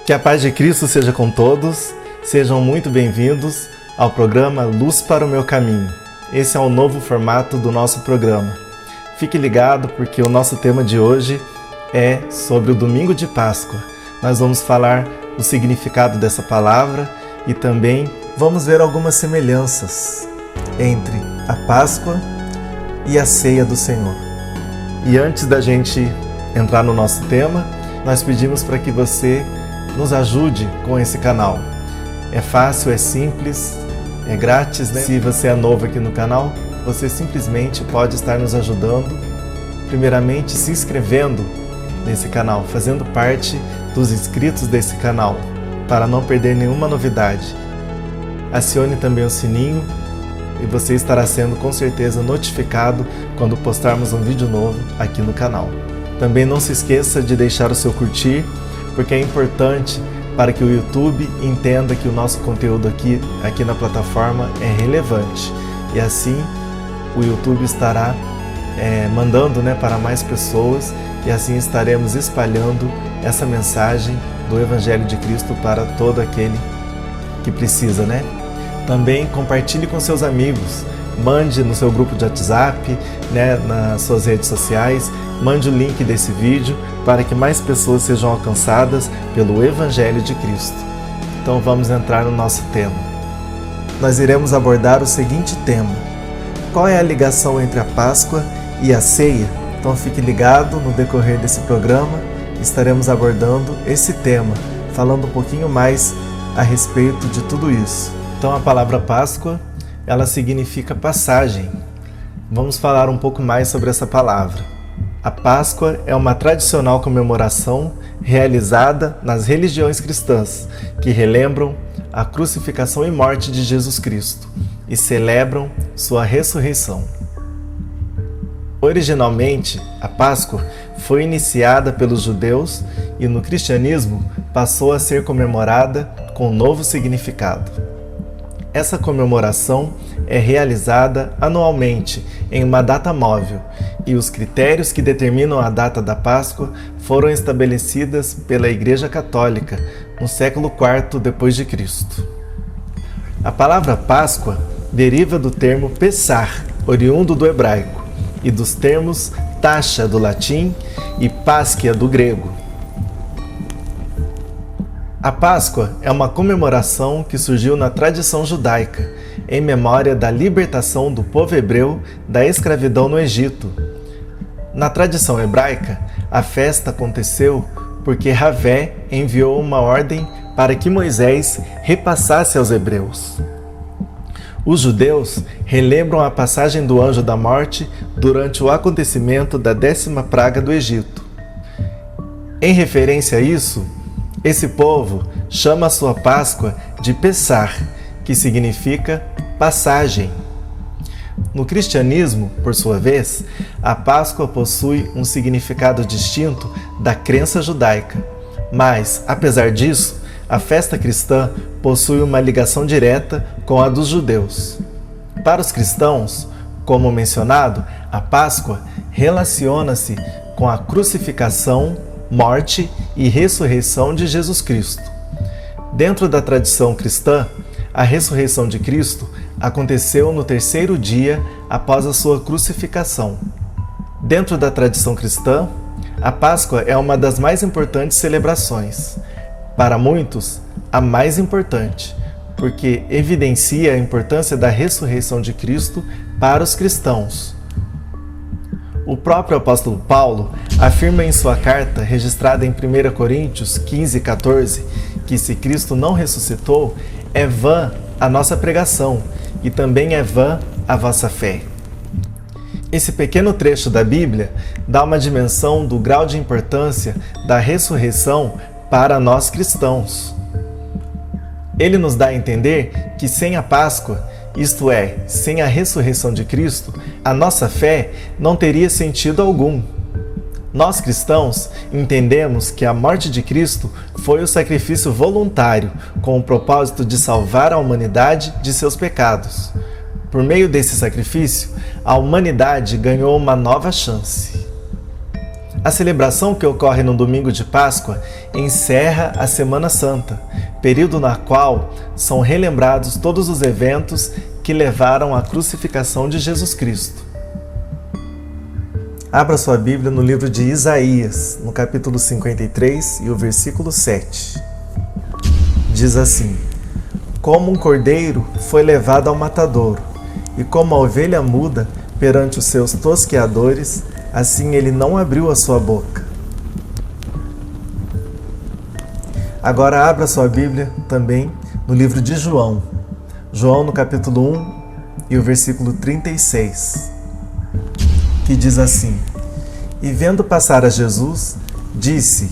Que a paz de Cristo seja com todos, sejam muito bem-vindos ao programa Luz para o Meu Caminho. Esse é um novo formato do nosso programa. Fique ligado porque o nosso tema de hoje é sobre o Domingo de Páscoa. Nós vamos falar do significado dessa palavra e também vamos ver algumas semelhanças entre a Páscoa e a ceia do Senhor. E antes da gente entrar no nosso tema, nós pedimos para que você nos ajude com esse canal. É fácil, é simples, é grátis, né? Se você é novo aqui no canal, você simplesmente pode estar nos ajudando, primeiramente se inscrevendo nesse canal, fazendo parte dos inscritos desse canal, para não perder nenhuma novidade. Acione também o sininho e você estará sendo com certeza notificado quando postarmos um vídeo novo aqui no canal. Também não se esqueça de deixar o seu curtir, porque é importante para que o YouTube entenda que o nosso conteúdo aqui na plataforma é relevante. E assim o YouTube estará mandando para mais pessoas e assim estaremos espalhando essa mensagem do Evangelho de Cristo para todo aquele que precisa, né? Também compartilhe com seus amigos, mande no seu grupo de WhatsApp, nas suas redes sociais, mande o link desse vídeo para que mais pessoas sejam alcançadas pelo Evangelho de Cristo. Então vamos entrar no nosso tema. Nós iremos abordar o seguinte tema: qual é a ligação entre a Páscoa e a ceia? Então fique ligado no decorrer desse programa, estaremos abordando esse tema, falando um pouquinho mais a respeito de tudo isso. Então a palavra Páscoa, ela significa passagem. Vamos falar um pouco mais sobre essa palavra. A Páscoa é uma tradicional comemoração realizada nas religiões cristãs, que relembram a crucificação e morte de Jesus Cristo e celebram sua ressurreição. Originalmente, a Páscoa foi iniciada pelos judeus e no cristianismo passou a ser comemorada com um novo significado. Essa comemoração é realizada anualmente em uma data móvel e os critérios que determinam a data da Páscoa foram estabelecidas pela Igreja Católica no século IV d.C. A palavra Páscoa deriva do termo Pessach, oriundo do hebraico, e dos termos taxa do latim e Pásquia do grego. A Páscoa é uma comemoração que surgiu na tradição judaica, em memória da libertação do povo hebreu da escravidão no Egito. Na tradição hebraica, a festa aconteceu porque Javé enviou uma ordem para que Moisés repassasse aos hebreus. Os judeus relembram a passagem do anjo da morte durante o acontecimento da 10ª praga do Egito. Em referência a isso, esse povo chama a sua Páscoa de Pessach, que significa passagem. No cristianismo, por sua vez, a Páscoa possui um significado distinto da crença judaica. Mas, apesar disso, a festa cristã possui uma ligação direta com a dos judeus. Para os cristãos, como mencionado, a Páscoa relaciona-se com a crucificação, morte e ressurreição de Jesus Cristo. Dentro da tradição cristã, a ressurreição de Cristo aconteceu no 3º dia após a sua crucificação. Dentro da tradição cristã, a Páscoa é uma das mais importantes celebrações. Para muitos, a mais importante, porque evidencia a importância da ressurreição de Cristo para os cristãos. O próprio apóstolo Paulo afirma em sua carta, registrada em 1 Coríntios 15:14, que se Cristo não ressuscitou, é vã a nossa pregação e também é vã a vossa fé. Esse pequeno trecho da Bíblia dá uma dimensão do grau de importância da ressurreição para nós cristãos. Ele nos dá a entender que sem a Páscoa, isto é, sem a ressurreição de Cristo, a nossa fé não teria sentido algum. Nós cristãos entendemos que a morte de Cristo foi o sacrifício voluntário com o propósito de salvar a humanidade de seus pecados. Por meio desse sacrifício, a humanidade ganhou uma nova chance. A celebração que ocorre no domingo de Páscoa encerra a Semana Santa, período na qual são relembrados todos os eventos que levaram à crucificação de Jesus Cristo. Abra sua Bíblia no livro de Isaías, no capítulo 53 e o versículo 7. Diz assim: Como um cordeiro foi levado ao matadouro, e como a ovelha muda perante os seus tosqueadores, assim ele não abriu a sua boca. Agora abra sua Bíblia também no livro de João. João no capítulo 1 e o versículo 36. Que diz assim: E vendo passar a Jesus, disse: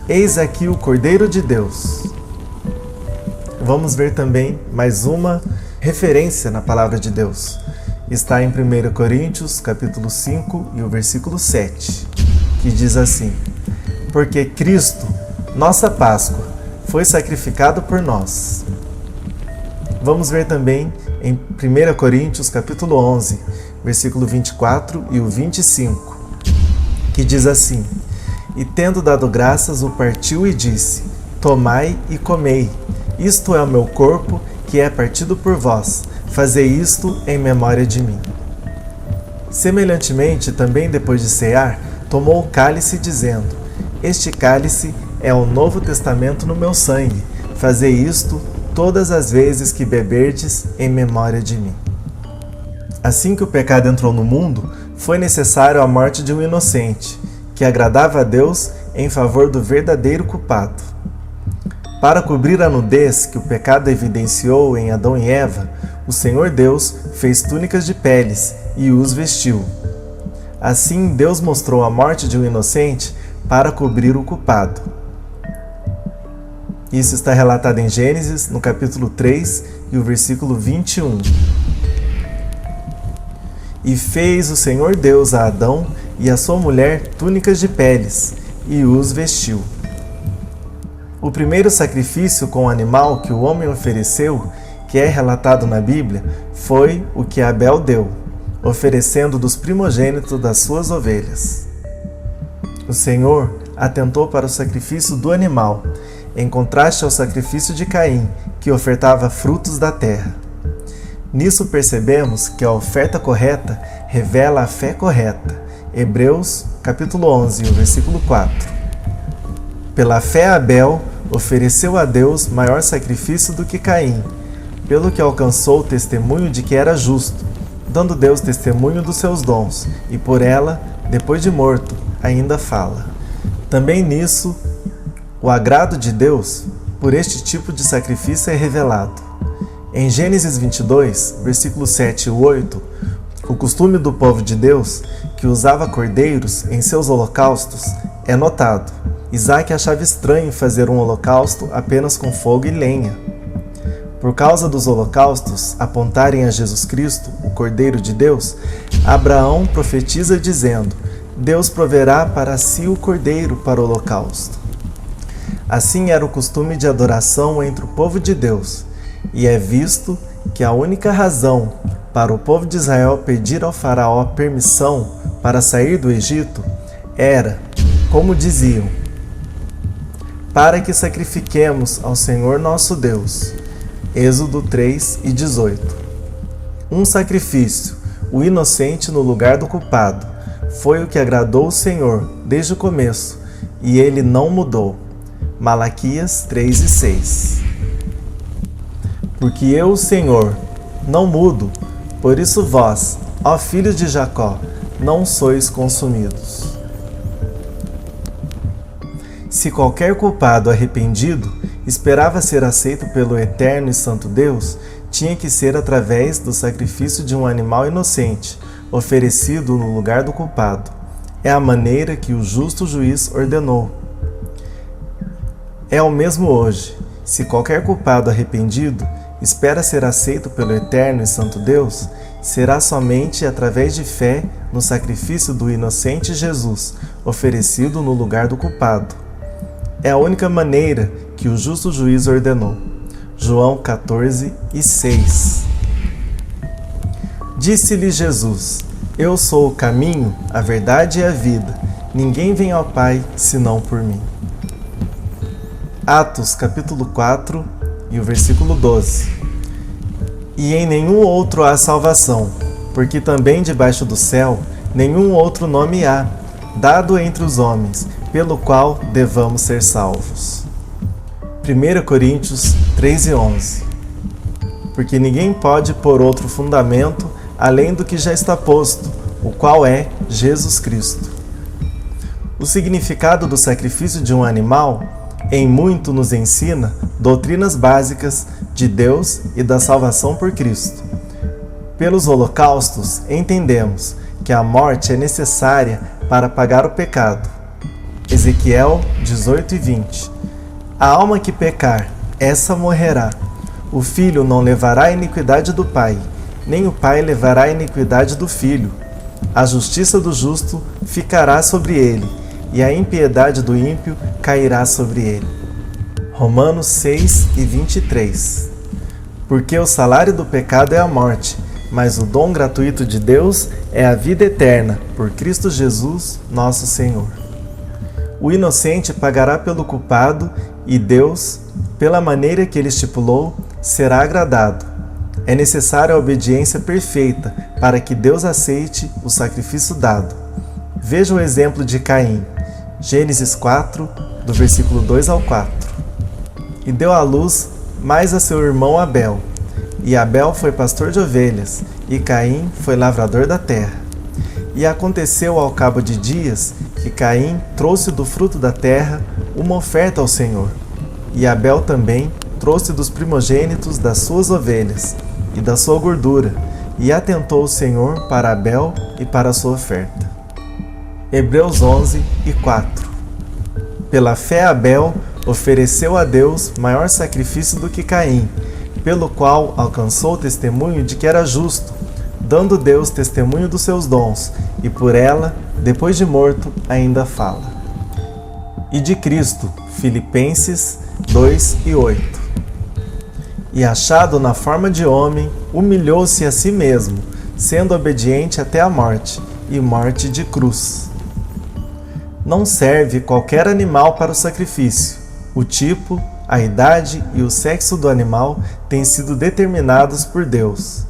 Eis aqui o Cordeiro de Deus. Vamos ver também mais uma referência na palavra de Deus. Está em 1 Coríntios, capítulo 5 e o versículo 7, que diz assim: Porque Cristo, nossa Páscoa, foi sacrificado por nós. Vamos ver também em 1 Coríntios, capítulo 11, versículo 24 e o 25, que diz assim: E tendo dado graças, o partiu e disse: Tomai e comei, isto é o meu corpo, que é partido por vós. Fazei isto em memória de mim. Semelhantemente, também depois de cear, tomou o cálice, dizendo: Este cálice é o novo testamento no meu sangue. Fazei isto todas as vezes que beberdes em memória de mim. Assim que o pecado entrou no mundo, foi necessário a morte de um inocente, que agradava a Deus em favor do verdadeiro culpado. Para cobrir a nudez que o pecado evidenciou em Adão e Eva, o Senhor Deus fez túnicas de peles e os vestiu. Assim, Deus mostrou a morte de um inocente para cobrir o culpado. Isso está relatado em Gênesis, no capítulo 3 e o versículo 21. E fez o Senhor Deus a Adão e a sua mulher túnicas de peles e os vestiu. O primeiro sacrifício com o animal que o homem ofereceu, que é relatado na Bíblia, foi o que Abel deu, oferecendo dos primogênitos das suas ovelhas. O Senhor atentou para o sacrifício do animal, em contraste ao sacrifício de Caim, que ofertava frutos da terra. Nisso percebemos que a oferta correta revela a fé correta. Hebreus, capítulo 11, versículo 4. Pela fé, Abel ofereceu a Deus maior sacrifício do que Caim, pelo que alcançou o testemunho de que era justo, dando Deus testemunho dos seus dons, e por ela, depois de morto, ainda fala. Também nisso, o agrado de Deus por este tipo de sacrifício é revelado. Em Gênesis 22, versículos 7 e 8, o costume do povo de Deus, que usava cordeiros em seus holocaustos, é notado. Isaac achava estranho fazer um holocausto apenas com fogo e lenha. Por causa dos holocaustos apontarem a Jesus Cristo, o Cordeiro de Deus, Abraão profetiza dizendo: Deus proverá para si o cordeiro para o holocausto. Assim era o costume de adoração entre o povo de Deus, e é visto que a única razão para o povo de Israel pedir ao faraó permissão para sair do Egito era, como diziam, para que sacrifiquemos ao Senhor nosso Deus. Êxodo 3 e 18. Um sacrifício, o inocente no lugar do culpado, foi o que agradou o Senhor desde o começo, e ele não mudou. Malaquias 3 e 6. Porque eu, o Senhor, não mudo, por isso vós, ó filhos de Jacó, não sois consumidos. Se qualquer culpado arrependido esperava ser aceito pelo eterno e santo Deus, tinha que ser através do sacrifício de um animal inocente, oferecido no lugar do culpado. É a maneira que o justo juiz ordenou. É o mesmo hoje. Se qualquer culpado arrependido espera ser aceito pelo eterno e santo Deus, será somente através de fé no sacrifício do inocente Jesus, oferecido no lugar do culpado. É a única maneira que o justo juiz ordenou. João 14 e 6. Disse-lhe Jesus: Eu sou o caminho, a verdade e a vida. ninguém vem ao Pai senão por mim. Atos capítulo 4 e o versículo 12. E em nenhum outro há salvação, porque também debaixo do céu nenhum outro nome há, dado entre os homens, pelo qual devamos ser salvos. 1 Coríntios 3 e 11. Porque ninguém pode pôr outro fundamento além do que já está posto, o qual é Jesus Cristo. O significado do sacrifício de um animal em muito nos ensina doutrinas básicas de Deus e da salvação por Cristo. Pelos holocaustos, entendemos que a morte é necessária para pagar o pecado. Ezequiel 18 e 20. A alma que pecar, essa morrerá. O filho não levará a iniquidade do pai, nem o pai levará a iniquidade do filho. A justiça do justo ficará sobre ele, e a impiedade do ímpio cairá sobre ele. Romanos 6 e 23. Porque o salário do pecado é a morte, mas o dom gratuito de Deus é a vida eterna, por Cristo Jesus, nosso Senhor. O inocente pagará pelo culpado, e Deus, pela maneira que ele estipulou, será agradado. É necessária a obediência perfeita para que Deus aceite o sacrifício dado. Veja o exemplo de Caim. Gênesis 4, do versículo 2 ao 4. E deu à luz mais a seu irmão Abel. E Abel foi pastor de ovelhas, e Caim foi lavrador da terra. E aconteceu ao cabo de dias que Caim trouxe do fruto da terra uma oferta ao Senhor. E Abel também trouxe dos primogênitos das suas ovelhas e da sua gordura, e atentou o Senhor para Abel e para a sua oferta. Hebreus 11 e 4. Pela fé Abel ofereceu a Deus maior sacrifício do que Caim, pelo qual alcançou o testemunho de que era justo, dando Deus testemunho dos seus dons, e por ela, depois de morto, ainda fala. E de Cristo, Filipenses 2 e 8. E achado na forma de homem, humilhou-se a si mesmo, sendo obediente até a morte, e morte de cruz. Não serve qualquer animal para o sacrifício. O tipo, a idade e o sexo do animal têm sido determinados por Deus.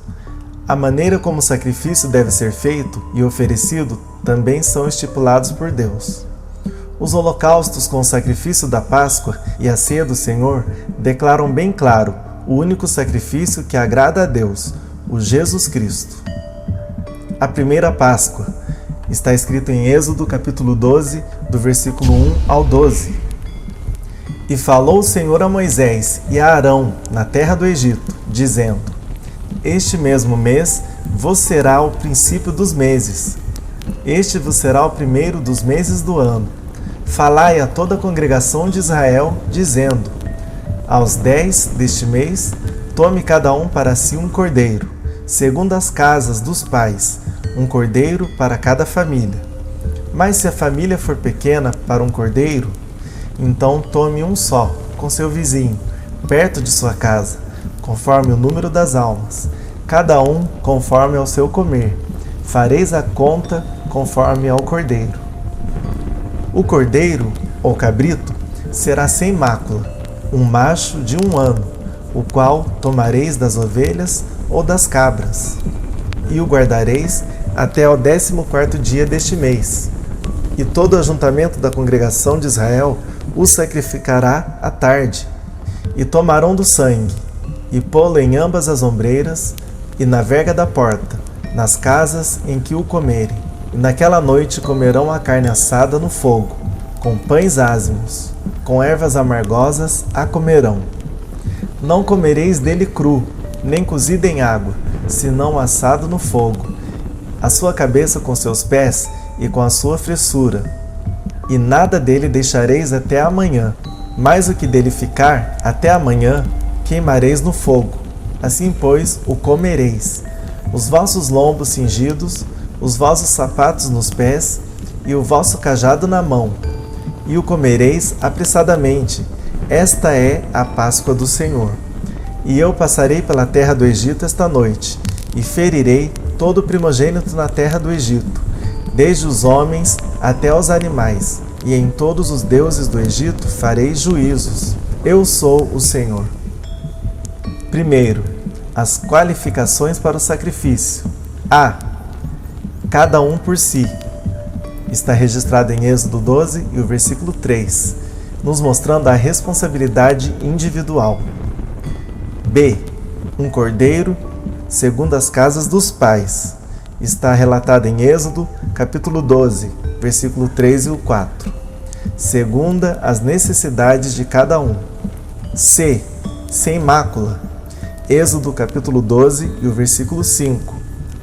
A maneira como o sacrifício deve ser feito e oferecido também são estipulados por Deus. Os holocaustos com o sacrifício da Páscoa e a ceia do Senhor declaram bem claro o único sacrifício que agrada a Deus, o Jesus Cristo. A primeira Páscoa está escrito em Êxodo capítulo 12, do versículo 1 ao 12. E falou o Senhor a Moisés e a Arão na terra do Egito, dizendo: Este mesmo mês vos será o princípio dos meses. Este vos será o primeiro dos meses do ano. Falai a toda a congregação de Israel, dizendo: Aos 10 deste mês, tome cada um para si um cordeiro, segundo as casas dos pais, um cordeiro para cada família. Mas se a família for pequena para um cordeiro, então tome um só, com seu vizinho, perto de sua casa, conforme o número das almas, cada um conforme ao seu comer. Fareis a conta conforme ao cordeiro. O cordeiro, ou cabrito, será sem mácula, um macho de 1 ano, o qual tomareis das ovelhas ou das cabras, e o guardareis até ao 14º dia deste mês. E todo o ajuntamento da congregação de Israel o sacrificará à tarde, e tomarão do sangue, e pô-lo em ambas as ombreiras, e na verga da porta, nas casas em que o comerem. E naquela noite comerão a carne assada no fogo, com pães ázimos, com ervas amargosas a comerão. Não comereis dele cru, nem cozido em água, senão assado no fogo, a sua cabeça com seus pés e com a sua fressura. E nada dele deixareis até amanhã, mas o que dele ficar até amanhã queimareis no fogo. Assim, pois, o comereis. Os vossos lombos cingidos, os vossos sapatos nos pés e o vosso cajado na mão. E o comereis apressadamente. Esta é a Páscoa do Senhor. E eu passarei pela terra do Egito esta noite, e ferirei todo o primogênito na terra do Egito, desde os homens até aos animais, e em todos os deuses do Egito farei juízos. Eu sou o Senhor. Primeiro, as qualificações para o sacrifício. A. Cada um por si. Está registrado em Êxodo 12 e o versículo 3, nos mostrando a responsabilidade individual. B. Um cordeiro, segundo as casas dos pais. Está relatado em Êxodo, capítulo 12, versículo 3 e o 4. Segunda as necessidades de cada um. C. Sem mácula. Êxodo, capítulo 12 e o versículo 5,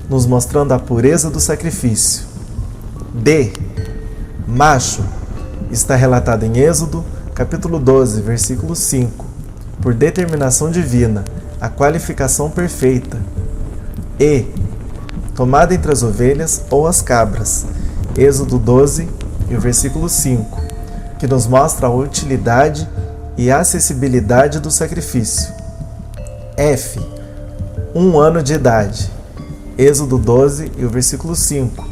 nos mostrando a pureza do sacrifício. D. Macho. Está relatado em Êxodo, capítulo 12, versículo 5, por determinação divina, a qualificação perfeita. E. Tomada entre as ovelhas ou as cabras. Êxodo 12 e o versículo 5, que nos mostra a utilidade e a acessibilidade do sacrifício. F. 1 ano de idade. Êxodo 12 e o versículo 5,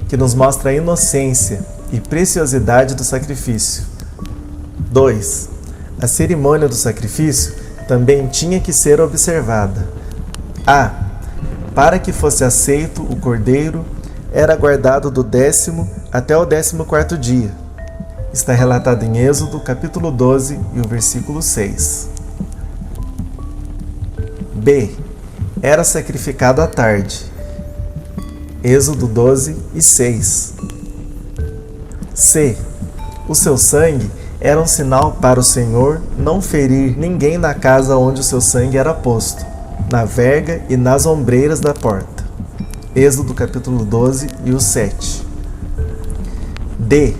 que nos mostra a inocência e preciosidade do sacrifício. 2. A cerimônia do sacrifício também tinha que ser observada. A. Para que fosse aceito o cordeiro, era guardado do 10º até o 14º dia. Está relatado em Êxodo, capítulo 12 e o versículo 6. B. Era sacrificado à tarde. Êxodo 12 e 6. C. O seu sangue era um sinal para o Senhor não ferir ninguém na casa onde o seu sangue era posto, na verga e nas ombreiras da porta. Êxodo capítulo 12 e o 7. D.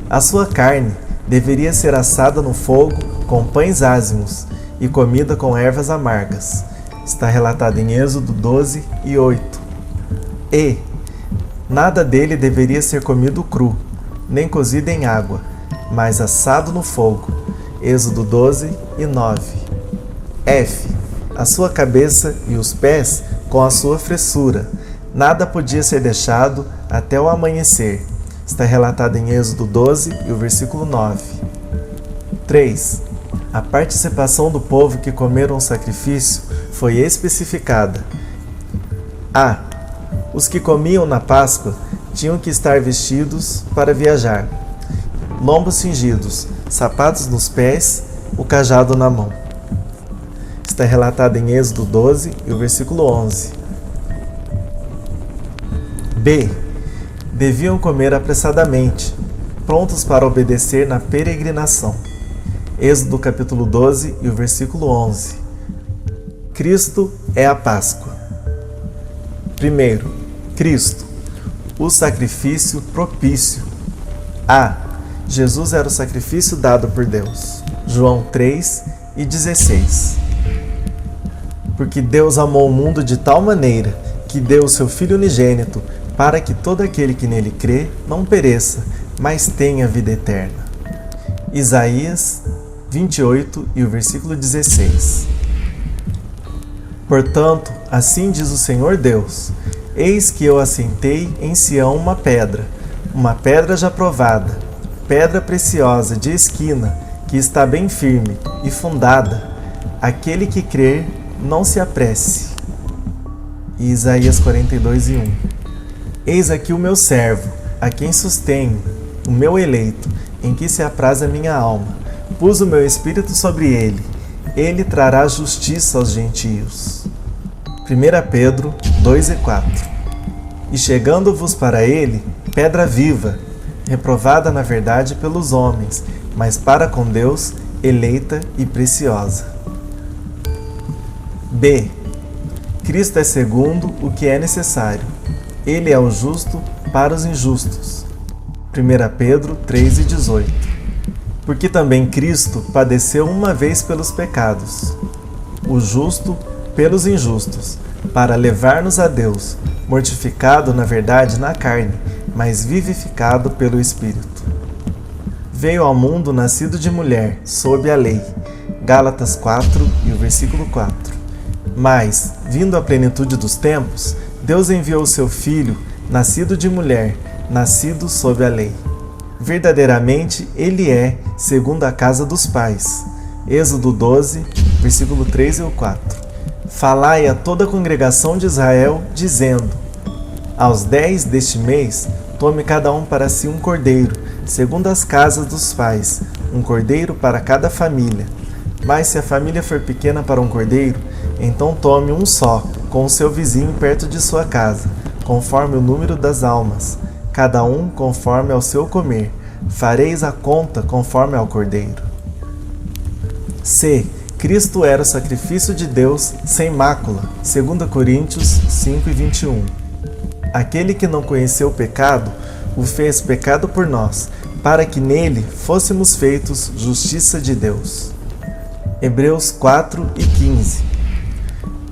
A sua carne deveria ser assada no fogo com pães ázimos e comida com ervas amargas. Está relatado em Êxodo 12 e 8. E. Nada dele deveria ser comido cru, nem cozido em água, mas assado no fogo. Êxodo 12 e 9. F. A sua cabeça e os pés com a sua fressura. Nada podia ser deixado até o amanhecer. Está relatado em Êxodo 12 e o versículo 9. 3. A participação do povo que comeram o sacrifício foi especificada. A. Os que comiam na Páscoa tinham que estar vestidos para viajar, lombos cingidos, sapatos nos pés, o cajado na mão. Está relatado em Êxodo 12 e o versículo 11. B. Deviam comer apressadamente, prontos para obedecer na peregrinação. Êxodo capítulo 12 e o versículo 11. Cristo é a Páscoa. Primeiro, Cristo, o sacrifício propício. A. Jesus era o sacrifício dado por Deus. João 3 e 16. Porque Deus amou o mundo de tal maneira que deu o seu Filho unigênito para que todo aquele que nele crê não pereça, mas tenha vida eterna. Isaías 28 e o versículo 16. Portanto, assim diz o Senhor Deus: eis que eu assentei em Sião uma pedra já provada, pedra preciosa de esquina, que está bem firme e fundada. Aquele que crer, não se apresse. E Isaías 42 e 1. Eis aqui o meu servo, a quem sustenho, o meu eleito, em que se apraz a minha alma. Pus o meu espírito sobre ele. Ele trará justiça aos gentios. 1 Pedro 2 e 4. E chegando-vos para ele, pedra viva, reprovada na verdade pelos homens, mas para com Deus, eleita e preciosa. B. Cristo é segundo o que é necessário. Ele é o justo para os injustos. 1 Pedro 3 e 18. Porque também Cristo padeceu uma vez pelos pecados, o justo pelos injustos, para levar-nos a Deus, mortificado na verdade na carne, mas vivificado pelo Espírito. Veio ao mundo nascido de mulher, sob a lei. Gálatas 4 e o versículo 4. Mas, vindo a plenitude dos tempos, Deus enviou o seu Filho, nascido de mulher, nascido sob a lei. Verdadeiramente ele é segundo a casa dos pais. Êxodo 12, versículo 3 e 4. Falai a toda a congregação de Israel, dizendo: aos 10 deste mês, tome cada um para si um cordeiro, segundo as casas dos pais, um cordeiro para cada família. Mas se a família for pequena para um cordeiro, então tome um só, com o seu vizinho perto de sua casa, conforme o número das almas, cada um conforme ao seu comer. Fareis a conta conforme ao cordeiro. C. Cristo era o sacrifício de Deus sem mácula, 2 Coríntios 5 e 21. Aquele que não conheceu o pecado, o fez pecado por nós, para que nele fôssemos feitos justiça de Deus. Hebreus 4 e 15.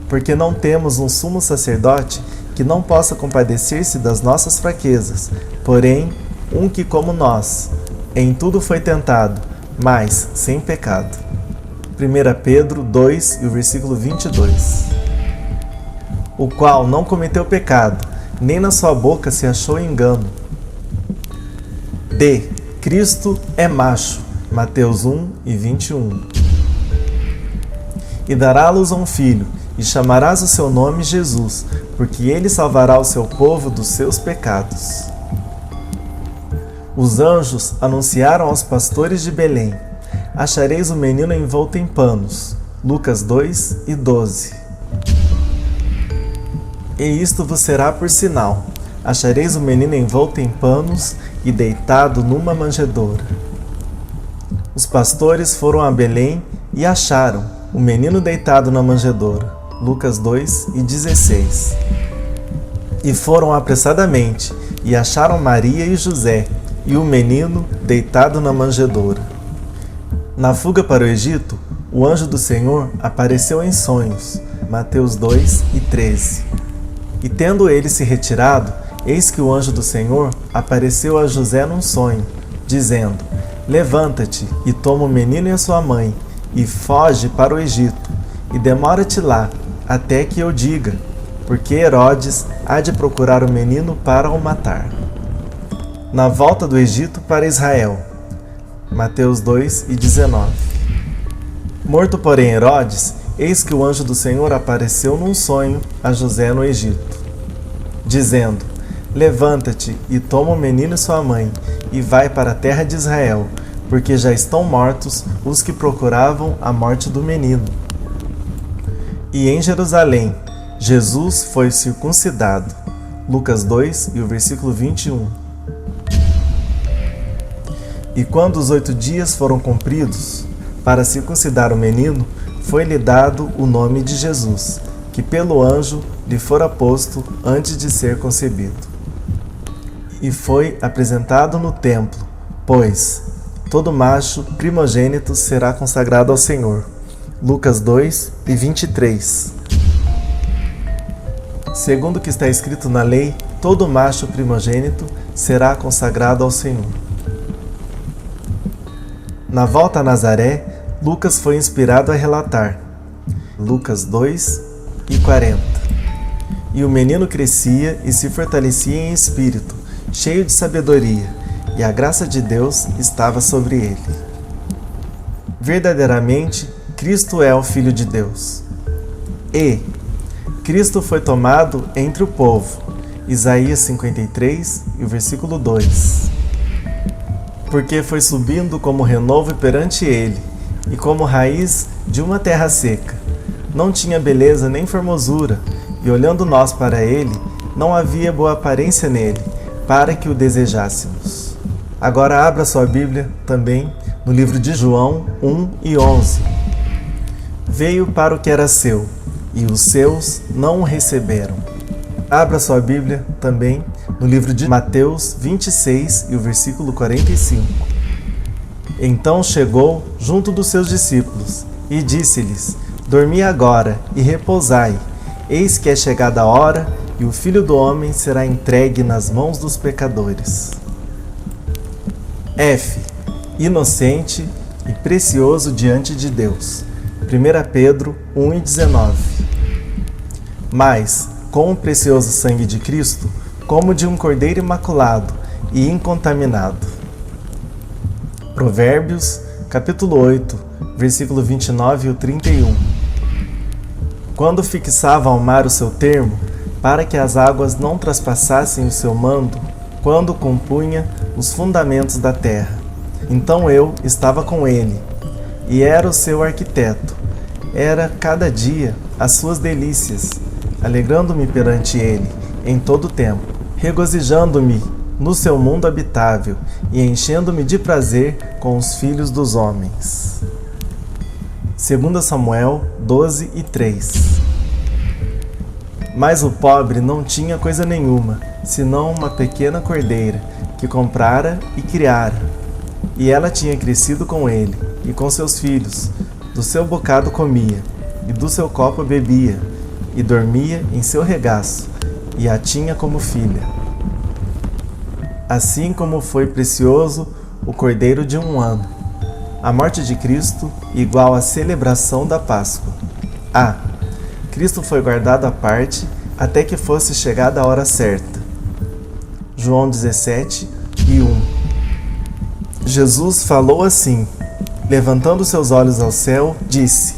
Porque não temos um sumo sacerdote que não possa compadecer-se das nossas fraquezas, porém, um que, como nós, em tudo foi tentado, mas sem pecado. 1 Pedro 2 e o versículo 22. O qual não cometeu pecado, nem na sua boca se achou engano. D. Cristo é macho. Mateus 1 e 21. E dará à luz a um filho, e chamarás o seu nome Jesus, porque ele salvará o seu povo dos seus pecados. Os anjos anunciaram aos pastores de Belém: achareis o menino envolto em panos. Lucas 2 e 12. E isto vos será por sinal: achareis o menino envolto em panos e deitado numa manjedoura. Os pastores foram a Belém e acharam o menino deitado na manjedoura. Lucas 2 e 16. E foram apressadamente e acharam Maria e José e o menino deitado na manjedoura. Na fuga para o Egito, o anjo do Senhor apareceu em sonhos. Mateus 2 e 13. E tendo ele se retirado, eis que o anjo do Senhor apareceu a José num sonho, dizendo: levanta-te e toma o menino e a sua mãe, e foge para o Egito, e demora-te lá, até que eu diga, porque Herodes há de procurar o menino para o matar. Na volta do Egito para Israel. Mateus 2 e 19. Morto, porém, Herodes, eis que o anjo do Senhor apareceu num sonho a José no Egito, dizendo: levanta-te e toma o menino e sua mãe, e vai para a terra de Israel, porque já estão mortos os que procuravam a morte do menino. E em Jerusalém, Jesus foi circuncidado. Lucas 2 e o versículo 21. E quando os 8 dias foram cumpridos, para circuncidar o menino, foi-lhe dado o nome de Jesus, que pelo anjo lhe fora posto antes de ser concebido. E foi apresentado no templo, pois todo macho primogênito será consagrado ao Senhor. Lucas 2 e 23. Segundo o que está escrito na lei, todo macho primogênito será consagrado ao Senhor. Na volta a Nazaré, Lucas foi inspirado a relatar. Lucas 2 e 40. E o menino crescia e se fortalecia em espírito, cheio de sabedoria, e a graça de Deus estava sobre ele. Verdadeiramente, Cristo é o Filho de Deus. E Cristo foi tomado entre o povo. Isaías 53 e o versículo 2. Porque foi subindo como renovo perante ele, e como raiz de uma terra seca. Não tinha beleza nem formosura, e olhando nós para ele, não havia boa aparência nele, para que o desejássemos. Agora abra sua Bíblia também no livro de João 1 e 11. Veio para o que era seu, e os seus não o receberam. Abra sua Bíblia também no livro de Mateus 26 e o versículo 45. Então chegou junto dos seus discípulos e disse-lhes: dormi agora e repousai, eis que é chegada a hora e o Filho do Homem será entregue nas mãos dos pecadores. F. Inocente e precioso diante de Deus. 1 Pedro 1 e 19. Mas, com o precioso sangue de Cristo, como de um cordeiro imaculado, e incontaminado. Provérbios, capítulo 8, versículo 29 e 31. Quando fixava ao mar o seu termo, para que as águas não traspassassem o seu mando, quando compunha os fundamentos da terra, então eu estava com ele, e era o seu arquiteto. Era cada dia as suas delícias, alegrando-me perante ele em todo o tempo, regozijando-me no seu mundo habitável e enchendo-me de prazer com os filhos dos homens. 2 Samuel 12 e 3. Mas o pobre não tinha coisa nenhuma, senão uma pequena cordeira, que comprara e criara. E ela tinha crescido com ele e com seus filhos, do seu bocado comia, e do seu copo bebia, e dormia em seu regaço, e a tinha como filha. Assim como foi precioso o cordeiro de 1 ano, a morte de Cristo igual à celebração da Páscoa. Cristo foi guardado à parte até que fosse chegada a hora certa. João 17 e 1. Jesus falou assim, levantando seus olhos ao céu, disse: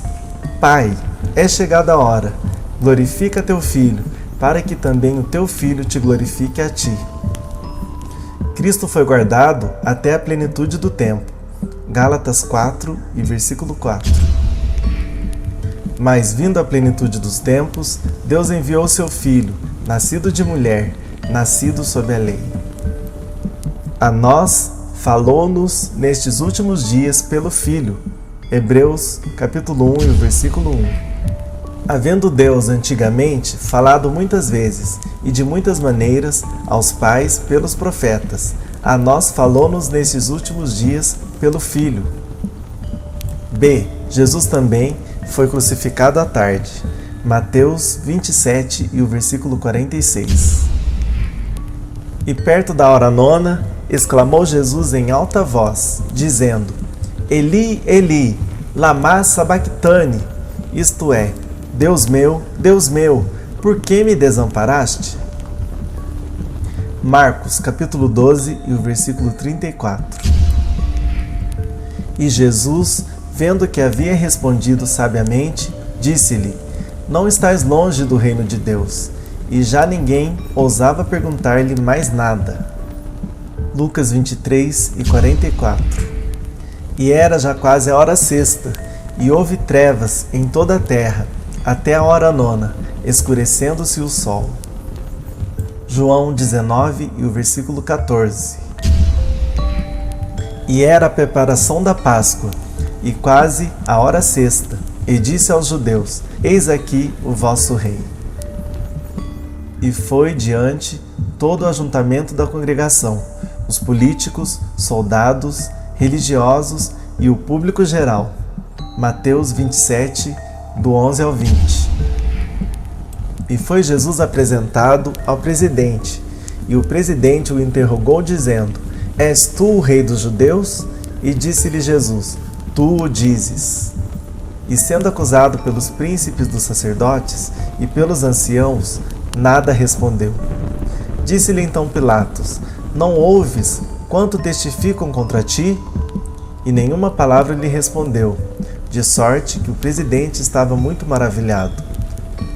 Pai, é chegada a hora, glorifica teu Filho, para que também o teu Filho te glorifique a ti. Cristo foi guardado até a plenitude do tempo. Gálatas 4 e versículo 4. Mas vindo a plenitude dos tempos, Deus enviou seu Filho, nascido de mulher, nascido sob a lei. A nós falou-nos nestes últimos dias pelo Filho. Hebreus capítulo 1 e versículo 1. Havendo Deus antigamente falado muitas vezes e de muitas maneiras aos pais pelos profetas, a nós falou-nos nesses últimos dias pelo Filho. Jesus também foi crucificado à tarde. Mateus 27 e o versículo 46. E perto da hora 9, exclamou Jesus em alta voz, dizendo: Eli, Eli, lama sabactani, isto é, Deus meu, por que me desamparaste? Marcos, capítulo 12 e o versículo 34. E Jesus, vendo que havia respondido sabiamente, disse-lhe: Não estás longe do reino de Deus. E já ninguém ousava perguntar-lhe mais nada. Lucas 23 e 44. E era já quase a hora sexta, e houve trevas em toda a terra, até a hora 9, escurecendo-se o sol. João 19 e o versículo 14. E era a preparação da Páscoa, e quase a hora sexta, e disse aos judeus: Eis aqui o vosso rei. E foi diante todo o ajuntamento da congregação, os políticos, soldados, religiosos e o público geral. Mateus 27, do 11 ao 20. E foi Jesus apresentado ao presidente, e o presidente o interrogou, dizendo: És tu o rei dos judeus? E disse-lhe Jesus: Tu o dizes. E sendo acusado pelos príncipes dos sacerdotes e pelos anciãos, nada respondeu. Disse-lhe então Pilatos: Não ouves quanto testificam contra ti? E nenhuma palavra lhe respondeu, de sorte que o presidente estava muito maravilhado.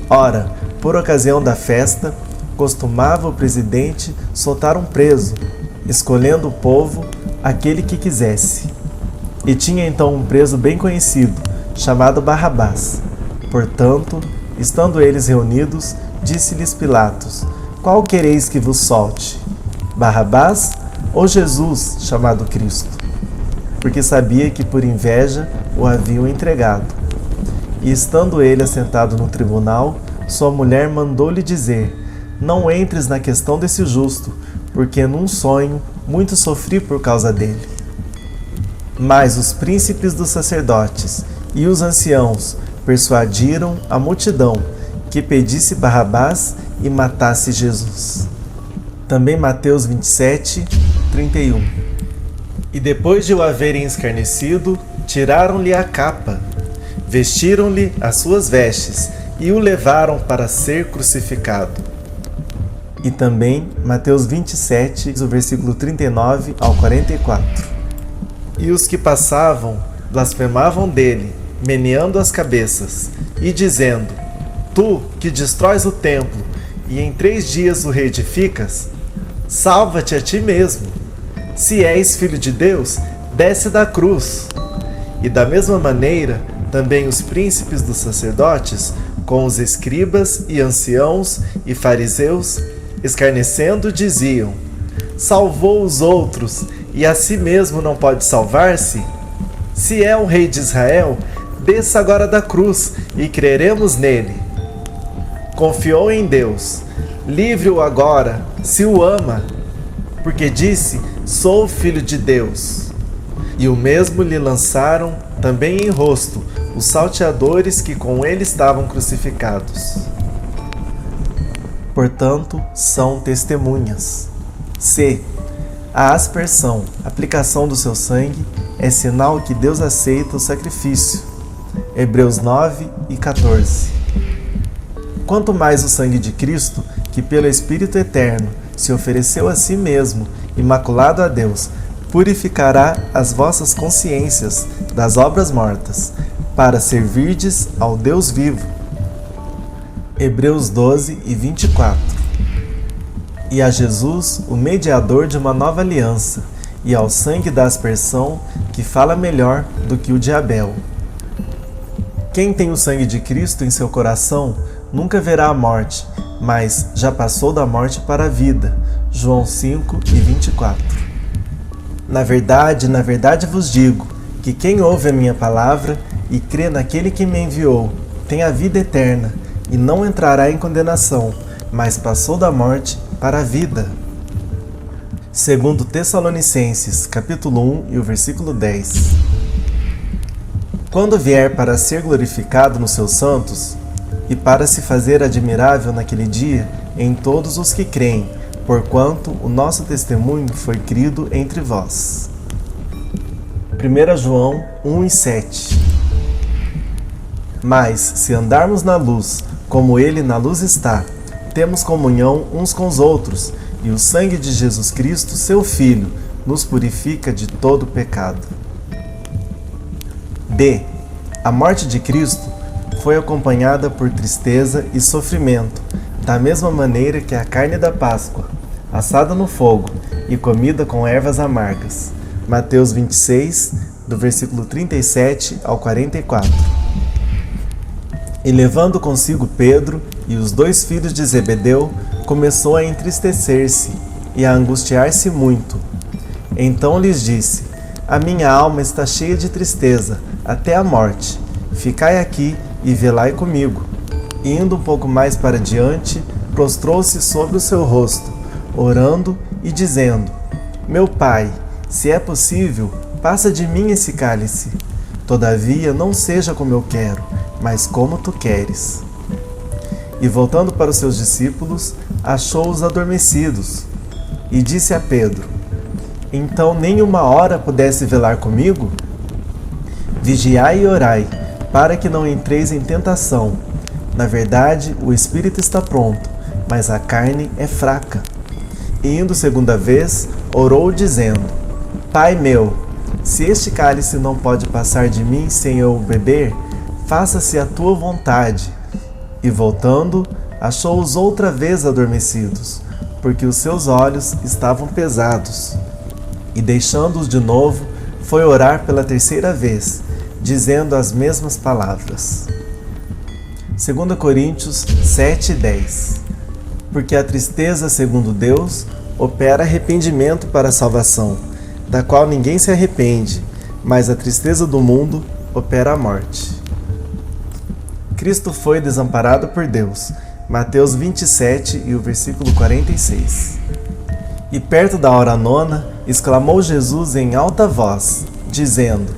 Ora, por ocasião da festa, costumava o presidente soltar um preso, escolhendo o povo aquele que quisesse. E tinha então um preso bem conhecido, chamado Barrabás. Portanto, estando eles reunidos, disse-lhes Pilatos: Qual quereis que vos solte? Barrabás ou Jesus, chamado Cristo? Porque sabia que por inveja o haviam entregado. E estando ele assentado no tribunal, sua mulher mandou-lhe dizer: Não entres na questão desse justo, porque num sonho muito sofri por causa dele. Mas os príncipes dos sacerdotes e os anciãos persuadiram a multidão que pedisse Barrabás e matasse Jesus. Também Mateus 27, 31. E depois de o haverem escarnecido, tiraram-lhe a capa, vestiram-lhe as suas vestes e o levaram para ser crucificado. E também Mateus 27, do versículo 39 ao 44. E os que passavam blasfemavam dele, meneando as cabeças, e dizendo: Tu, que destróis o templo, e em 3 dias o reedificas, salva-te a ti mesmo. Se és filho de Deus, desce da cruz. E da mesma maneira, também os príncipes dos sacerdotes, com os escribas e anciãos e fariseus, escarnecendo, diziam: Salvou os outros, e a si mesmo não pode salvar-se? Se é o rei de Israel, desça agora da cruz, e creremos nele. Confiou em Deus, livre-o agora, se o ama, porque disse: Sou filho de Deus. E o mesmo lhe lançaram também em rosto os salteadores que com ele estavam crucificados. Portanto, são testemunhas. C. A aspersão, aplicação do seu sangue, é sinal que Deus aceita o sacrifício. Hebreus 9 e 14. Quanto mais o sangue de Cristo, que pelo Espírito Eterno se ofereceu a si mesmo, imaculado a Deus, purificará as vossas consciências das obras mortas, para servirdes ao Deus vivo. Hebreus 12 e 24. E a Jesus, o mediador de uma nova aliança, e ao sangue da aspersão, que fala melhor do que o de Abel. Quem tem o sangue de Cristo em seu coração, nunca verá a morte, mas já passou da morte para a vida. João 5 e 24. Na verdade vos digo, que quem ouve a minha palavra e crê naquele que me enviou, tem a vida eterna, e não entrará em condenação, mas passou da morte para a vida. Segundo Tessalonicenses, capítulo 1 e o versículo 10. Quando vier para ser glorificado nos seus santos, e para se fazer admirável naquele dia em todos os que creem, porquanto o nosso testemunho foi crido entre vós. 1 João 1 e 7. Mas, se andarmos na luz, como ele na luz está, temos comunhão uns com os outros, e o sangue de Jesus Cristo, seu Filho, nos purifica de todo pecado. D. A morte de Cristo foi acompanhada por tristeza e sofrimento, da mesma maneira que a carne da Páscoa, assada no fogo e comida com ervas amargas. Mateus 26, do versículo 37 ao 44. E levando consigo Pedro e os 2 filhos de Zebedeu, começou a entristecer-se e a angustiar-se muito. Então lhes disse: A minha alma está cheia de tristeza, até a morte. Ficai aqui e velai comigo. E indo um pouco mais para diante, prostrou-se sobre o seu rosto, orando e dizendo: Meu Pai, se é possível, passa de mim esse cálice. Todavia não seja como eu quero, mas como tu queres. E voltando para os seus discípulos, achou-os adormecidos, e disse a Pedro: Então nem uma hora pudesse velar comigo? Vigiai e orai, para que não entreis em tentação. Na verdade, o espírito está pronto, mas a carne é fraca. E indo segunda vez, orou dizendo: Pai meu, se este cálice não pode passar de mim sem eu o beber, faça-se a tua vontade. E voltando, achou-os outra vez adormecidos, porque os seus olhos estavam pesados. E deixando-os de novo, foi orar pela 3ª vez, dizendo as mesmas palavras. 2 Coríntios 7:10. Porque a tristeza, segundo Deus, opera arrependimento para a salvação, da qual ninguém se arrepende, mas a tristeza do mundo opera a morte. Cristo foi desamparado por Deus. Mateus 27 e o versículo 46. E perto da hora 9, exclamou Jesus em alta voz, dizendo: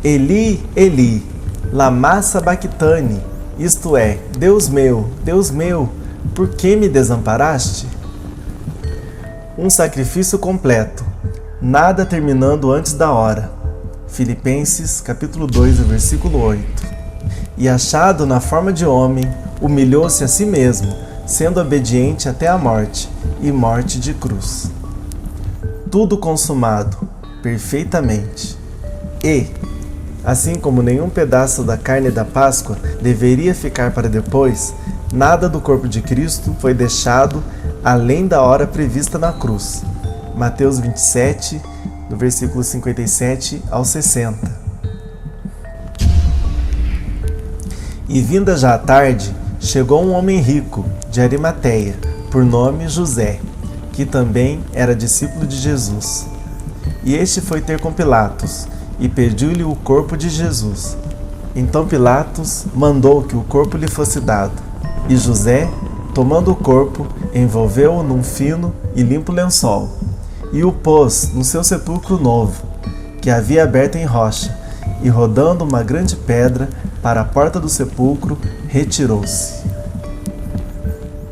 Eli, Eli, lama sabactani, isto é, Deus meu, por que me desamparaste? Um sacrifício completo, nada terminando antes da hora. Filipenses capítulo 2, versículo 8. E achado na forma de homem, humilhou-se a si mesmo, sendo obediente até a morte, e morte de cruz. Tudo consumado, perfeitamente. E, assim como nenhum pedaço da carne da Páscoa deveria ficar para depois, nada do corpo de Cristo foi deixado além da hora prevista na cruz. Mateus 27, do versículo 57 ao 60. E vinda já a tarde, chegou um homem rico, de Arimateia, por nome José, que também era discípulo de Jesus. E este foi ter com Pilatos, e pediu-lhe o corpo de Jesus. Então Pilatos mandou que o corpo lhe fosse dado. E José, tomando o corpo, envolveu-o num fino e limpo lençol, e o pôs no seu sepulcro novo, que havia aberto em rocha, e rodando uma grande pedra para a porta do sepulcro, retirou-se.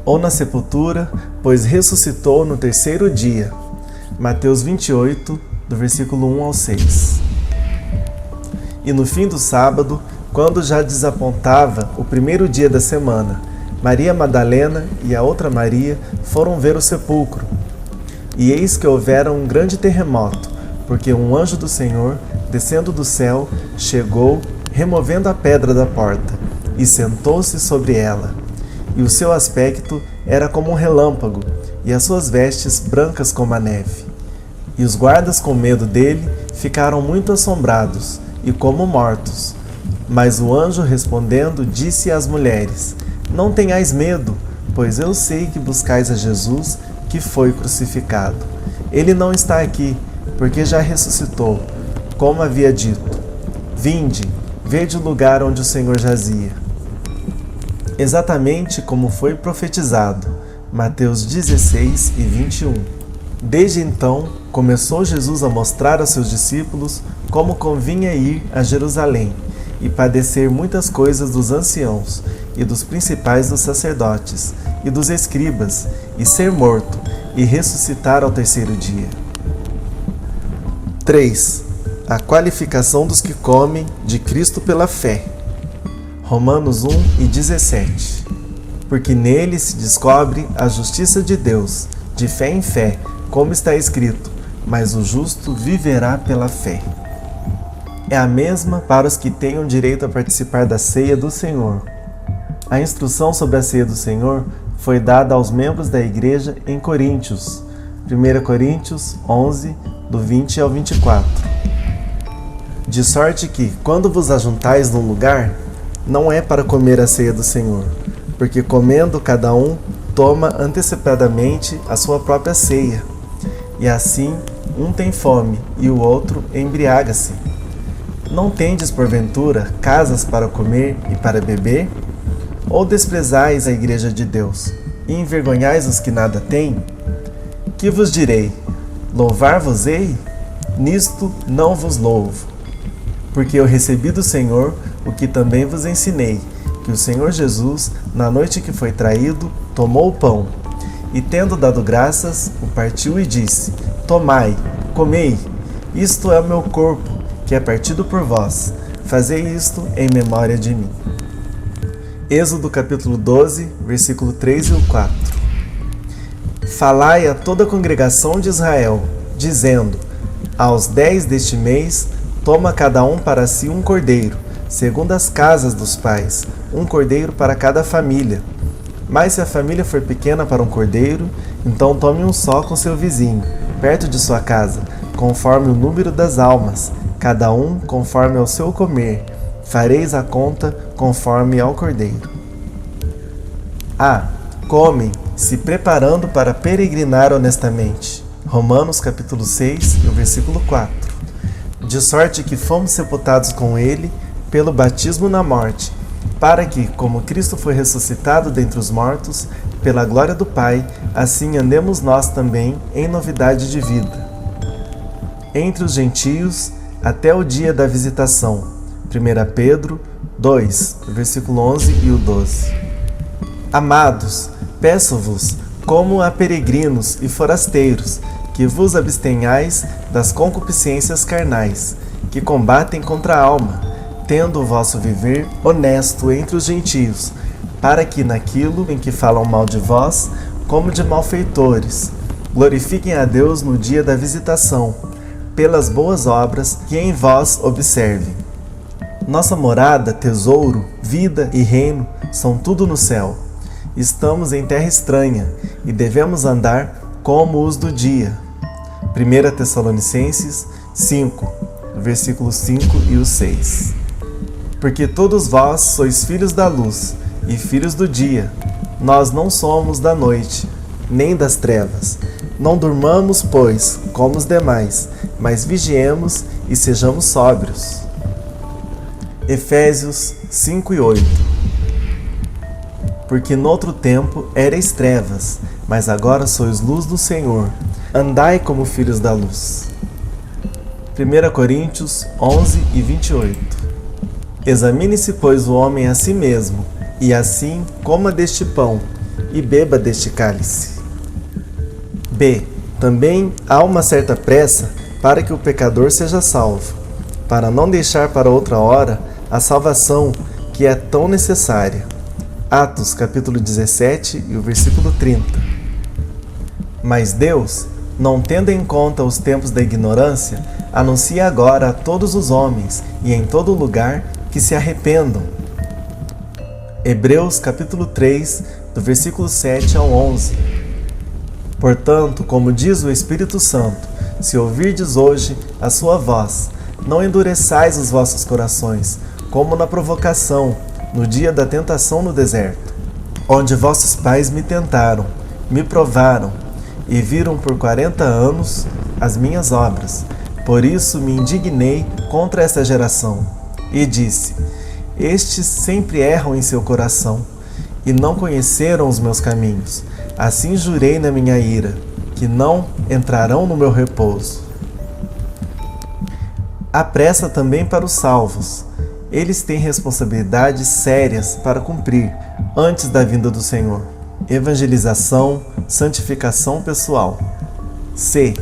Ou na sepultura, pois ressuscitou no terceiro dia. Mateus 28, do versículo 1 ao 6. E no fim do sábado, quando já desapontava o primeiro dia da semana, Maria Madalena e a outra Maria foram ver o sepulcro. E eis que houvera um grande terremoto, porque um anjo do Senhor, descendo do céu, chegou, removendo a pedra da porta, e sentou-se sobre ela. E o seu aspecto era como um relâmpago, e as suas vestes brancas como a neve. E os guardas, com medo dele, ficaram muito assombrados, e como mortos. Mas o anjo, respondendo, disse às mulheres: Não tenhais medo, pois eu sei que buscais a Jesus, que foi crucificado. Ele não está aqui, porque já ressuscitou, como havia dito. Vinde, vede o lugar onde o Senhor jazia. Exatamente como foi profetizado. Mateus 16 e 21. Desde então, começou Jesus a mostrar aos seus discípulos como convinha ir a Jerusalém e padecer muitas coisas dos anciãos e dos principais dos sacerdotes e dos escribas, e ser morto e ressuscitar ao terceiro dia. 3. A qualificação dos que comem de Cristo pela fé. Romanos 1 e 17. Porque nele se descobre a justiça de Deus, de fé em fé, como está escrito: mas o justo viverá pela fé. É a mesma para os que tenham direito a participar da ceia do Senhor. A instrução sobre a ceia do Senhor foi dada aos membros da igreja em Coríntios, 1 Coríntios 11, do 20 ao 24. De sorte que, quando vos ajuntais num lugar, não é para comer a ceia do Senhor, porque comendo cada um toma antecipadamente a sua própria ceia, e assim um tem fome e o outro embriaga-se. Não tendes, porventura, casas para comer e para beber? Ou desprezais a igreja de Deus, e envergonhais os que nada têm? Que vos direi? Louvar-vos-ei? Nisto não vos louvo. Porque eu recebi do Senhor o que também vos ensinei, que o Senhor Jesus, na noite que foi traído, tomou o pão, e tendo dado graças, o partiu e disse: Tomai, comei, isto é o meu corpo, que é partido por vós. Fazei isto em memória de mim. Êxodo capítulo 12, versículo 3 e 4. Falai a toda a congregação de Israel, dizendo: Aos 10 deste mês, toma cada um para si um cordeiro, segundo as casas dos pais, um cordeiro para cada família. Mas se a família for pequena para um cordeiro, então tome um só com seu vizinho, perto de sua casa, conforme o número das almas, cada um conforme ao seu comer. Fareis a conta conforme ao cordeiro. Comem, se preparando para peregrinar honestamente. Romanos capítulo 6, versículo 4. De sorte que fomos sepultados com ele pelo batismo na morte, para que, como Cristo foi ressuscitado dentre os mortos, pela glória do Pai, assim andemos nós também em novidade de vida. Entre os gentios, até o dia da visitação. 1 Pedro 2, versículo 11 e o 12. Amados, peço-vos, como a peregrinos e forasteiros, que vos abstenhais das concupiscências carnais, que combatem contra a alma, tendo o vosso viver honesto entre os gentios, para que naquilo em que falam mal de vós, como de malfeitores. Glorifiquem a Deus no dia da visitação, pelas boas obras que em vós observem. Nossa morada, tesouro, vida e reino são tudo no céu. Estamos em terra estranha e devemos andar como os do dia. 1 Tessalonicenses 5, versículos 5 e o 6. Porque todos vós sois filhos da luz e filhos do dia. Nós não somos da noite, nem das trevas. Não durmamos, pois, como os demais, mas vigiemos e sejamos sóbrios. Efésios 5 e 8. Porque noutro tempo erais trevas, mas agora sois luz do Senhor. Andai como filhos da luz. 1 Coríntios 11 e 28. Examine-se, pois, o homem a si mesmo, e assim coma deste pão, e beba deste cálice. B. Também há uma certa pressa para que o pecador seja salvo, para não deixar para outra hora a salvação que é tão necessária. Atos capítulo 17 e o versículo 30. Mas Deus, não tendo em conta os tempos da ignorância, anuncia agora a todos os homens e em todo lugar que se arrependam. Hebreus capítulo 3, do versículo 7 ao 11. Portanto, como diz o Espírito Santo, se ouvirdes hoje a sua voz, não endureçais os vossos corações, como na provocação, no dia da tentação no deserto, onde vossos pais me tentaram, me provaram, e viram por 40 anos as minhas obras. Por isso me indignei contra esta geração, e disse: estes sempre erram em seu coração, e não conheceram os meus caminhos. Assim jurei na minha ira, que não entrarão no meu repouso. Há pressa também para os salvos. Eles têm responsabilidades sérias para cumprir antes da vinda do Senhor. Evangelização, santificação pessoal. C.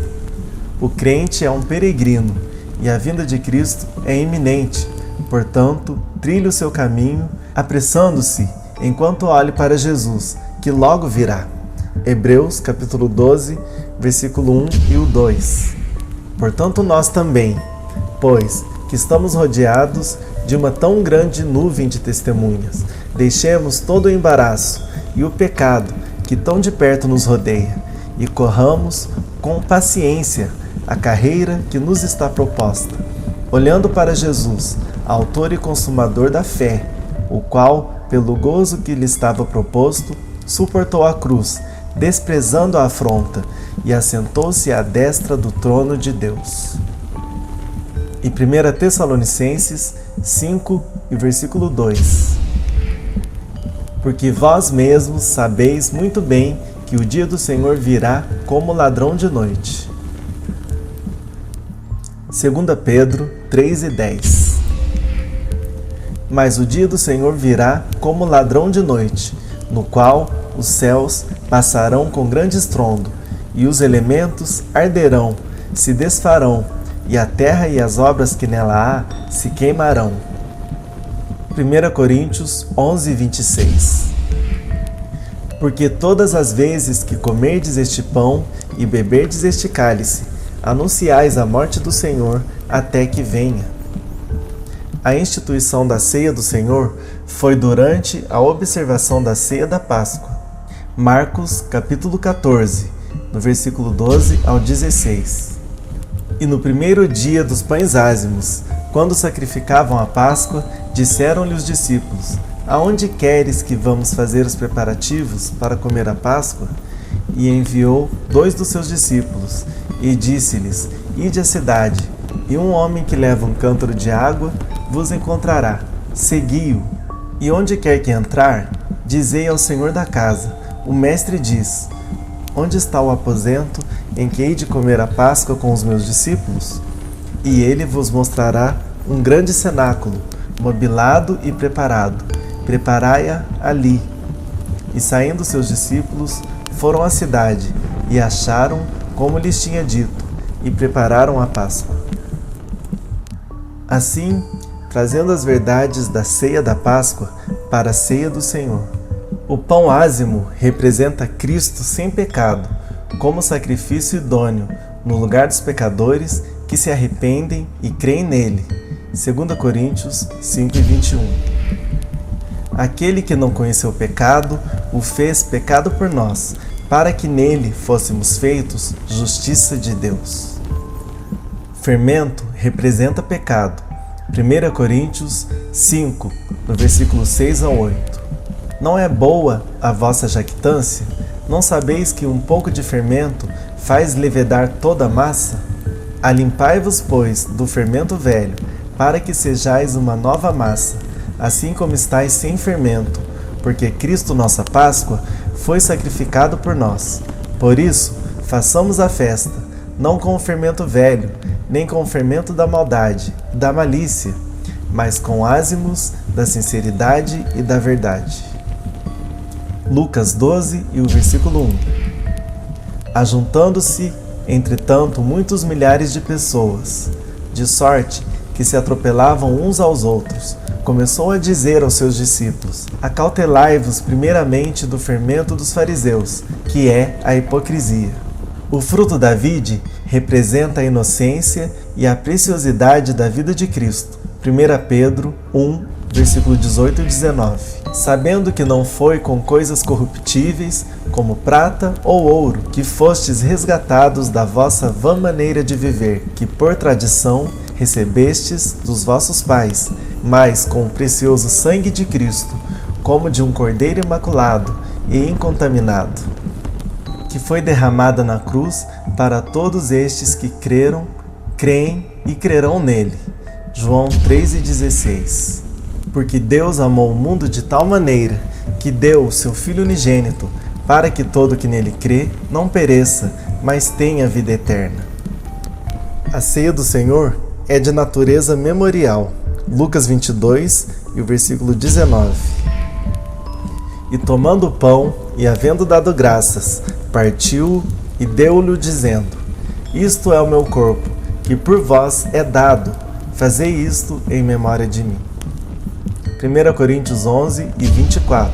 O crente é um peregrino e a vinda de Cristo é iminente. Portanto, trilhe o seu caminho, apressando-se enquanto olhe para Jesus, que logo virá. Hebreus capítulo 12, versículo 1 e o 2. Portanto, nós também, pois que estamos rodeados de uma tão grande nuvem de testemunhas, deixemos todo o embaraço e o pecado que tão de perto nos rodeia, e corramos com paciência a carreira que nos está proposta, olhando para Jesus, autor e consumador da fé, o qual, pelo gozo que lhe estava proposto, suportou a cruz, desprezando a afronta, e assentou-se à destra do trono de Deus. E 1 Tessalonicenses 5, e versículo 2. Porque vós mesmos sabeis muito bem que o dia do Senhor virá como ladrão de noite. 2 Pedro 3 e 10. Mas o dia do Senhor virá como ladrão de noite, no qual os céus passarão com grande estrondo, e os elementos arderão, se desfarão, e a terra e as obras que nela há se queimarão. 1 Coríntios 11, 26. Porque todas as vezes que comerdes este pão e beberdes este cálice, anunciais a morte do Senhor até que venha. A instituição da ceia do Senhor foi durante a observação da ceia da Páscoa. Marcos capítulo 14, no versículo 12 ao 16. E no primeiro dia dos pães ázimos, quando sacrificavam a Páscoa, disseram-lhe os discípulos: aonde queres que vamos fazer os preparativos para comer a Páscoa? E enviou 2 dos seus discípulos, e disse-lhes: ide à cidade, e um homem que leva um cântaro de água vos encontrará. Segui-o, e onde quer que entrar, dizei ao senhor da casa: o mestre diz: onde está o aposento em que hei de comer a Páscoa com os meus discípulos? E ele vos mostrará um grande cenáculo, mobilado e preparado. Preparai-a ali. E saindo seus discípulos, foram à cidade, e acharam como lhes tinha dito, e prepararam a Páscoa. Assim, trazendo as verdades da ceia da Páscoa para a ceia do Senhor. O pão ázimo representa Cristo sem pecado, como sacrifício idôneo no lugar dos pecadores que se arrependem e creem nele. 2 Coríntios 5:21. Aquele que não conheceu o pecado, o fez pecado por nós, para que nele fôssemos feitos justiça de Deus. Fermento representa pecado. 1 Coríntios 5, no versículo 6 ao 8. Não é boa a vossa jactância? Não sabeis que um pouco de fermento faz levedar toda a massa? Alimpai-vos, pois, do fermento velho, para que sejais uma nova massa, assim como estáis sem fermento, porque Cristo, nossa Páscoa, foi sacrificado por nós. Por isso, façamos a festa, não com o fermento velho, nem com o fermento da maldade, da malícia, mas com ázimos da sinceridade e da verdade. Lucas 12 e o versículo 1. Ajuntando-se, entretanto, muitos milhares de pessoas, de sorte que se atropelavam uns aos outros, começou a dizer aos seus discípulos: acautelai-vos primeiramente do fermento dos fariseus, que é a hipocrisia. O fruto da vide representa a inocência e a preciosidade da vida de Cristo. 1 Pedro 1, versículo 18 e 19. Sabendo que não foi com coisas corruptíveis, como prata ou ouro, que fostes resgatados da vossa vã maneira de viver, que por tradição recebestes dos vossos pais, mas com o precioso sangue de Cristo, como de um cordeiro imaculado e incontaminado, que foi derramada na cruz para todos estes que creem e crerão nele. João 3,16. Porque Deus amou o mundo de tal maneira que deu o seu Filho unigênito, para que todo que nele crê não pereça, mas tenha vida eterna. A ceia do Senhor é de natureza memorial. Lucas 22 e o versículo 19. E tomando o pão, e havendo dado graças, partiu-o e deu-lhe dizendo: isto é o meu corpo, que por vós é dado, fazei isto em memória de mim. 1 Coríntios 11 e 24.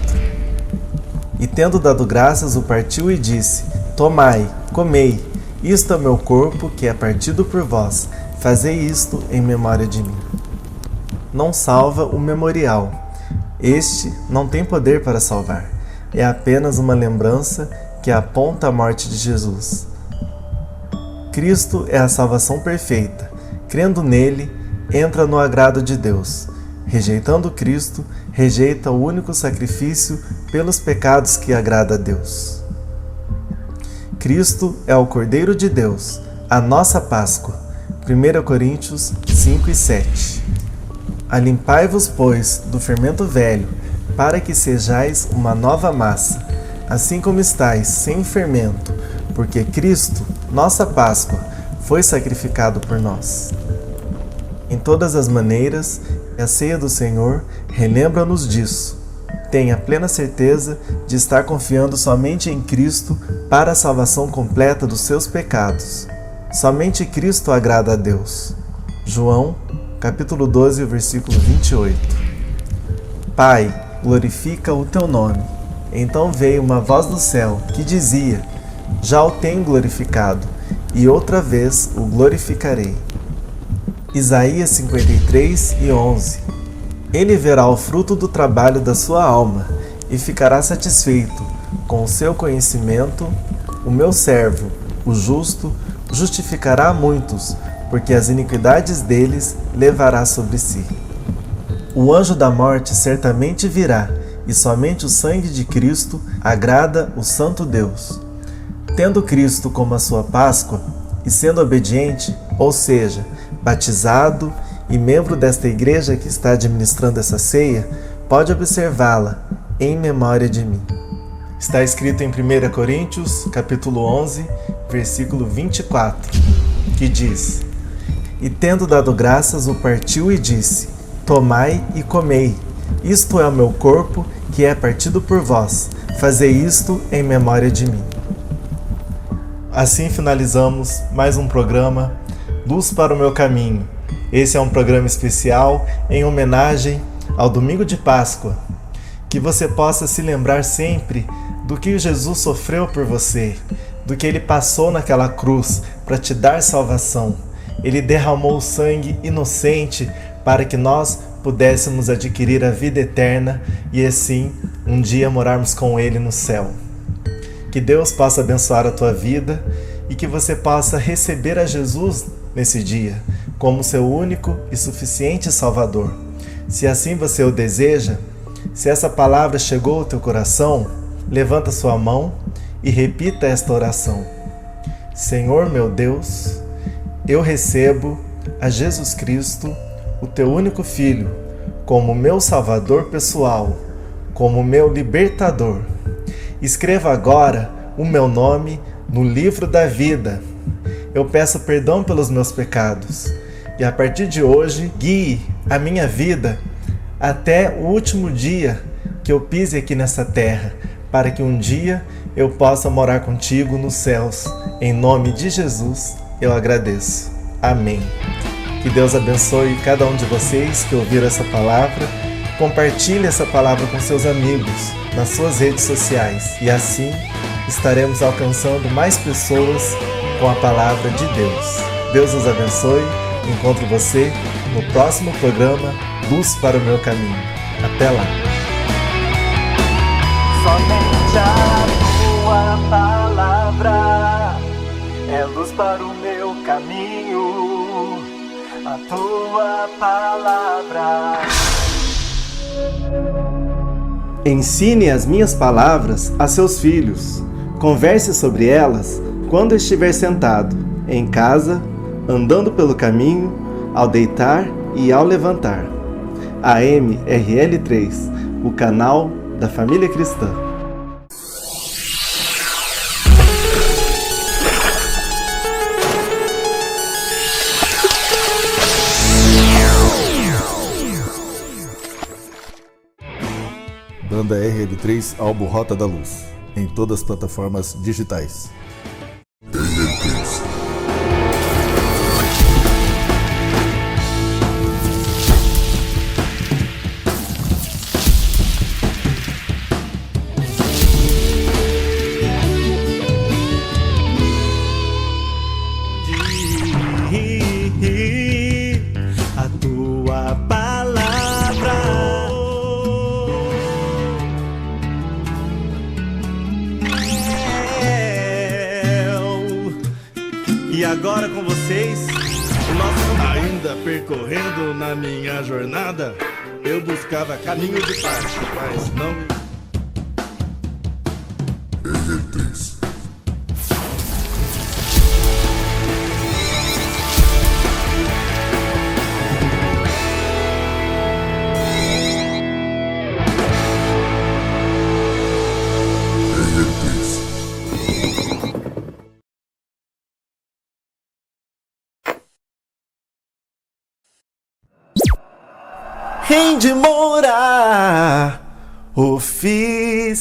E tendo dado graças, o partiu e disse: tomai, comei, isto é o meu corpo, que é partido por vós, fazei isto em memória de mim. Não salva o memorial. Este não tem poder para salvar. É apenas uma lembrança que aponta a morte de Jesus. Cristo é a salvação perfeita. Crendo nele, entra no agrado de Deus. Rejeitando Cristo, rejeita o único sacrifício pelos pecados que agrada a Deus. Cristo é o Cordeiro de Deus, a nossa Páscoa. 1 Coríntios 5 e 7. Alimpai-vos, pois, do fermento velho, para que sejais uma nova massa, assim como estáis sem fermento, porque Cristo, nossa Páscoa, foi sacrificado por nós. Em todas as maneiras, a ceia do Senhor relembra-nos disso. Tenha plena certeza de estar confiando somente em Cristo para a salvação completa dos seus pecados. Somente Cristo agrada a Deus. João, capítulo 12, versículo 28. Pai, glorifica o teu nome. Então veio uma voz do céu que dizia: já o tenho glorificado, e outra vez o glorificarei. Isaías 53 e 11. Ele verá o fruto do trabalho da sua alma e ficará satisfeito. Com o seu conhecimento, o meu servo, o justo, justificará a muitos, porque as iniquidades deles levará sobre si. O anjo da morte certamente virá, e somente o sangue de Cristo agrada o Santo Deus. Tendo Cristo como a sua Páscoa, e sendo obediente, ou seja, batizado e membro desta igreja que está administrando essa ceia, pode observá-la em memória de mim. Está escrito em 1 Coríntios, capítulo 11, versículo 24, que diz: e tendo dado graças, o partiu e disse: tomai e comei, isto é o meu corpo, que é partido por vós, fazei isto em memória de mim. Assim finalizamos mais um programa Luz para o Meu Caminho. Esse é um programa especial em homenagem ao Domingo de Páscoa. Que você possa se lembrar sempre do que Jesus sofreu por você, do que Ele passou naquela cruz para te dar salvação. Ele derramou o sangue inocente para que nós pudéssemos adquirir a vida eterna e assim um dia morarmos com Ele no céu. Que Deus possa abençoar a tua vida e que você possa receber a Jesus nesse dia como seu único e suficiente Salvador. Se assim você o deseja, se essa palavra chegou ao teu coração, levanta sua mão e repita esta oração. Senhor meu Deus, eu recebo a Jesus Cristo, o teu único Filho, como meu Salvador pessoal, como meu libertador. Escreva agora o meu nome no livro da vida. Eu peço perdão pelos meus pecados e a partir de hoje guie a minha vida até o último dia que eu pise aqui nessa terra, para que um dia eu possa morar contigo nos céus. Em nome de Jesus eu agradeço. Amém. Que Deus abençoe cada um de vocês que ouviram essa palavra. Compartilhe essa palavra com seus amigos nas suas redes sociais e assim estaremos alcançando mais pessoas com a palavra de Deus. Deus os abençoe. Encontro você no próximo programa Luz para o Meu Caminho. Até lá. Somente a tua palavra é luz para o meu caminho. A tua palavra. Ensine as minhas palavras a seus filhos. Converse sobre elas quando estiver sentado, em casa, andando pelo caminho, ao deitar e ao levantar. AMRL3, o canal da família cristã. Banda RL3 álbum Rota da Luz, em todas as plataformas digitais. A tua palavra e agora com vocês o nosso... Ainda percorrendo na minha jornada, eu buscava caminho de paz, mas não... Rei de Moura Oficial.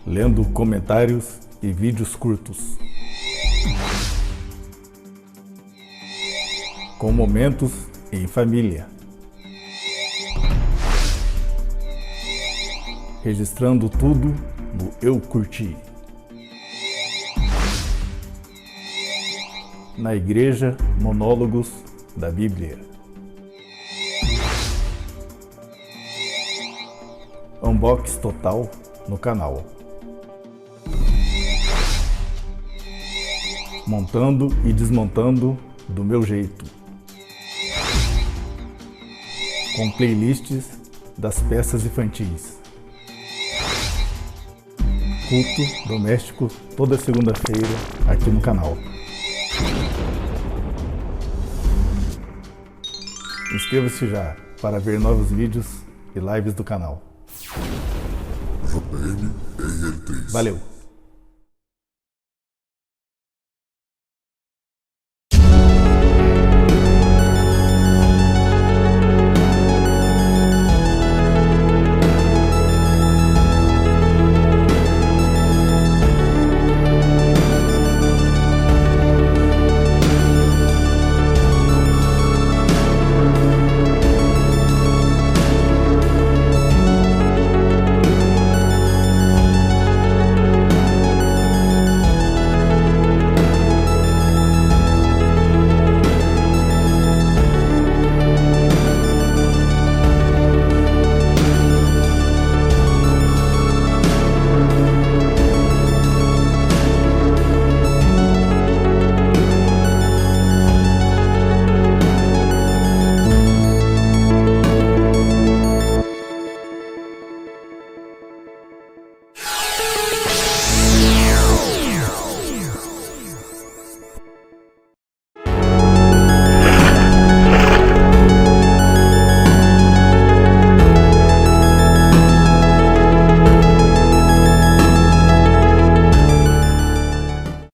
Lendo comentários e vídeos curtos, com momentos em família, registrando tudo no Eu Curti, na Igreja Monólogos da Bíblia. Unbox total no canal. Montando e desmontando do meu jeito, com playlists das peças infantis. Culto doméstico toda segunda-feira aqui no canal. Inscreva-se já para ver novos vídeos e lives do canal. JM RL3. Valeu!